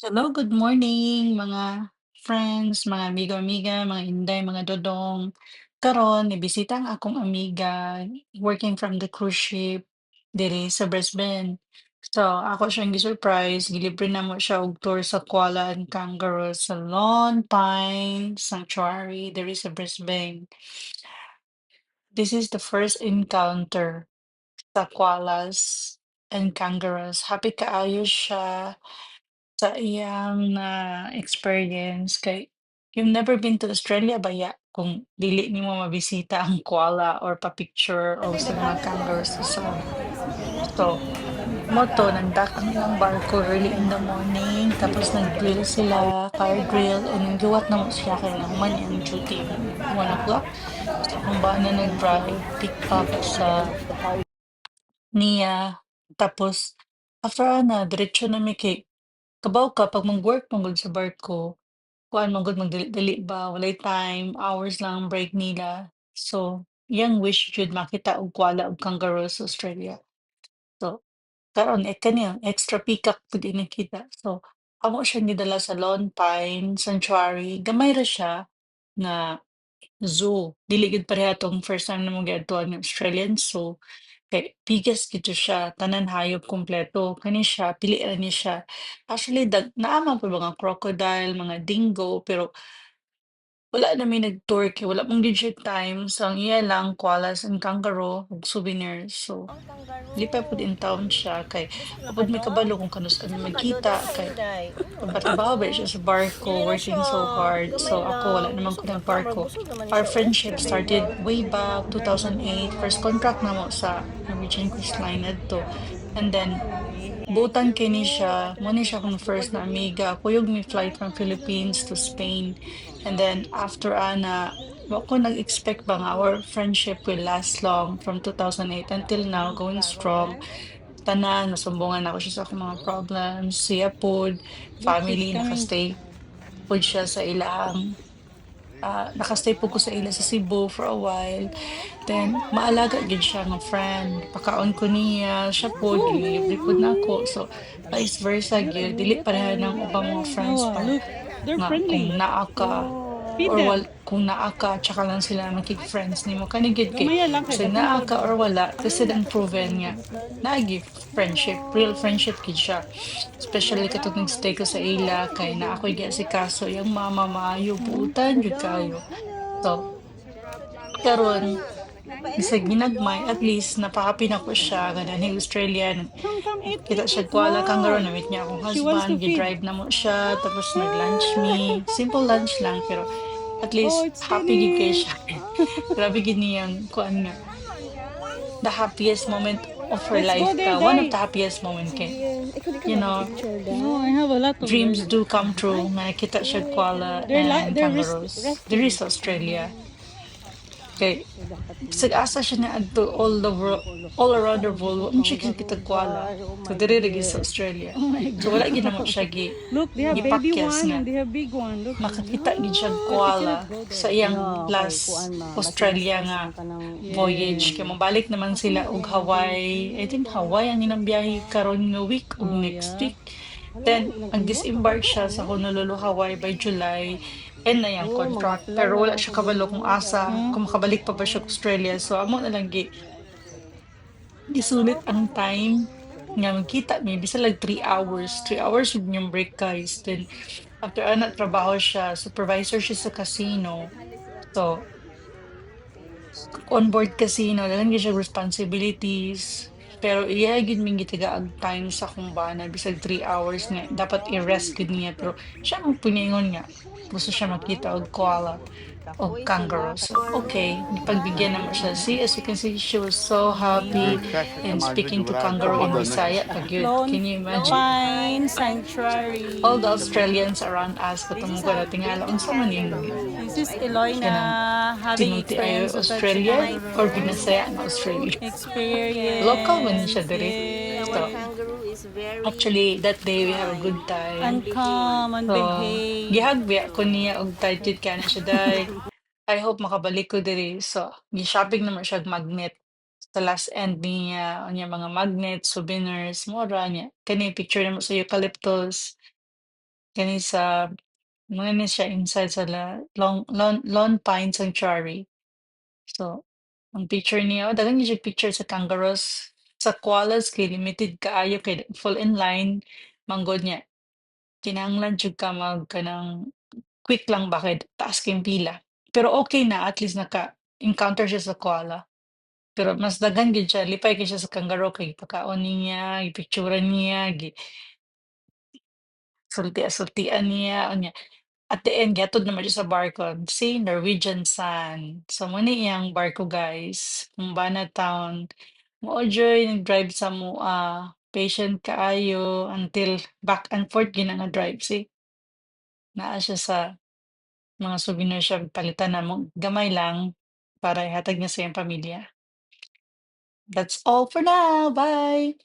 Hello, good morning mga friends, mga amigo-amiga, mga inday, mga dodong. Karon nibisita ang akong amiga working from the cruise ship diri sa Brisbane. So ako siyang gi-surprise, gilibre namo siya og tour sa Koala and Kangaroo sa Lone Pine Sanctuary diri sa Brisbane. This is the first encounter sa koalas and kangaroos. Happy kaayo siya sa iyang experience kay you've never been to Australia ba kung dili nimo mabisita ang koala or pa-picture o sa mga kangaroos usab. So, moto nagdak ang barko early in the morning tapos nag-drill sila, fire drill and then giwat na mo siya kay nahuman ang duty 1 o'clock. So, kung ba na nag-drive, pick up sa niya tapos after ana diretso na mi kay kabaw ka 'pag mag-work man gud sa barko, kuan man gud magdali-dali ba, walay time, hours lang ang break nila. So, iyang wish jud makita og koala ug kangaroo sa Australia. So, karon kani extra peacock pud ini kita. So, amo siya nidala sa Lone Pine Sanctuary, gamay ra siya na zoo. Dili gid pareha 'tong first time namong giadtuan nga Australian Zoo. Kay bigas gito siya, tanan hayop kumpleto. Kani siya, pili ra ni siya. Actually, naa man po mga crocodile, mga dingo, pero wala na may nag-tour kay wala mong legit time. So, ang iya lang, koalas and kangaroo, ug souvenirs. So, Ang kangaroo. lipay po in town siya kay Busog na ka, apod may Dong? kabalo kung kanus kami Busog na ka, Dong. magkita Dako kay kayo, Day. trabaho ba siya sa barko, Dili na working siya. so hard. So Gamay ako wala lang. naman ko Busog na ng ka. barko. Busog naman Our siya, oh. friendship started way back 2008. First contract na mo sa Norwegian Cruise Line adto. And then butan kini siya, mo ni siya akong first na amiga. Kuyog mi flight from Philippines to Spain. And then after ana, wa ko nag-expect ba nga our friendship will last long from 2008 until now, going strong. Tanan, nasumbungan ako siya sa akong mga problems. Siya pod, Look, he's family, coming. pod siya sa ilang naka-stay po ko sa ila sa Cebu for a while. Then maalaga gid siya nga friend, pakaon ko niya, siya pod gilibre pod nako. So vice versa gyud, dili pareha ng ubang mga friends Noah, pa look, they're nga friendly. kung naa ka Feed or them. kung naa ka tsaka lang sila makig-friends nimo kani gid kay Gamaya lang kay so daghang naa ka karga. or wala kasi ang proven nga naagi friendship, real friendship gid siya. Especially katong nag-stay ko sa ila kay naa ako'y giasikaso yang mama maayo buutan jud kayo. So karon bisag ginagmay at least napa-happy na ko siya nga nanay Australian. Come, eat, Kita eat, siya eat. Kuala Kangaroo, Wow. na-meet niya akong She wants to husband, feed. gi-drive na mo siya, tapos nag-lunch me. Simple lunch lang, pero at Oh, least it's happy gid kay finished. siya. Grabe gid niyang kuan nga, the happiest moment of her Let's go life there, ka. One of Day. the happiest moment kay, Sige. Ikaw di ka you know, mag-picture, Day. No, I have a lot of dreams them. do come true nga nakita siya koala and kangaroos. There resting. is Australia. Kay bisag asa siya niadto all the world, all around the world, wa man siya kitag koala. Oh So my diri ra gid sa dear. Australia. Oh my So wala god. gid namo siya Look, they have baby gipakyas one nga and they have big one. Look. makakita gid siya But we cannot koala go there. sa iyang Yeah, okay. last Kuan ma. Basi Australia ma-stress nga man ka ng... voyage kay Yes. mabalik naman sila og Hawaii. I think Hawaii ang ilang biyahe karon nga week ug Oh, next yeah. week. Hala, Then nag-imbot. mag-disembark siya sa Honolulu, Hawaii by July. End na yang Oh, contract. mag-apply Pero na wala lang siya ko kabalo kung diri, asa, Huh? kung makabalik pa ba siya sa Australia. So amo na lang gisulit ang time nga magkita mi bisan lang 3 hours. 3 hours ug yung break guys. Then after ana trabaho siya, supervisor siya sa casino. So on board casino, daghan gyud siya responsibilities. Pero iya gid ming gitigaag time sa kung bana bisag 3 hours nga dapat i-rest gid niya pero siya ang puningon nga gusto siya makita og koala o Kapoy sila, kangaroo. So, okay, pagbigyan naman siya. See, as you can see, she was so Your happy traffic and كمان speaking to وراك kangaroo in غضب Bisaya. Pagyud, Lone can you imagine? Pine Sanctuary. All the Australians around us, This is katong ko a na tingala, British unsa man yung kangaroo. This is I think it's kanang Eloina having tinuti ayo experience to touch a Australia my or kangaroo. first Binasaya nga kangaroo. Australia. Local man Experience, siya diri. Our So, yes. kangaroo is very actually, that day we have a kind good time. And and calm behave. and So, behave. gihagbiya ko niya og tight ka na siya day. I hope makabalik ko diri. So, gi-shopping naman siya og magnet. Sa last end niya, unya mga magnet, souvenirs, mura niya. Kani picture namo sa eucalyptus. kani sa mga ni siya inside sa Lone Pine Sanctuary. So, ang picture niya daghan gyud siya picture sa kangaroos. Sa koalas kay limited kaayo kay full in line manggod niya. Kinahanglan jud ka kanang quick lang ba kay taas kayong pila. Pero okay na at least naka-encounter siya sa koala. Pero mas daghan gyud siya, lipay kay siya sa kangaroo kay pagkaon niya, gipicturan niya, sulti-sultian niya, unya. At the end gihatod naman siya sa barko, see Norwegian Sun. So mo ni iyang barko guys, Mubana Town. Mao joy nag-drive sa moa, patient kaayo until back and forth gyud nga drive, see. Naa siya sa mga souvenir siya palitan namo, gamay lang para ihatag niya sa iyang pamilya. That's all for now, bye.